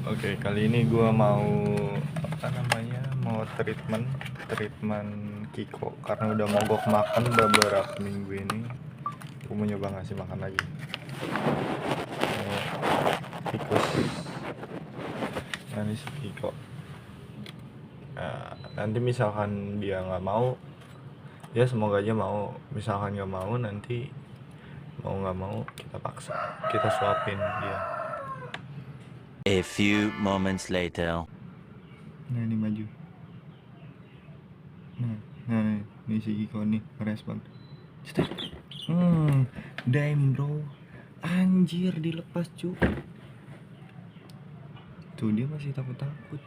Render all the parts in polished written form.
Oke, kali ini gua mau mau treatment Kiko karena udah mogok makan beberapa minggu ini. Gua mau nyoba ngasih makan lagi. Ini tikus. Nah, ini si Kiko. Nah, nanti misalkan dia nggak mau, ya semoga aja mau. Misalkan nggak mau, nanti mau nggak mau kita paksa, kita suapin dia. A few moments later. Nah, ini maju. Nah, ini si Kiko nih merespon. Cetek. Damn bro. Anjir, dilepas cu. Tuh dia masih takut-takut.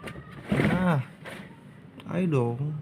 Nah, ayo dong.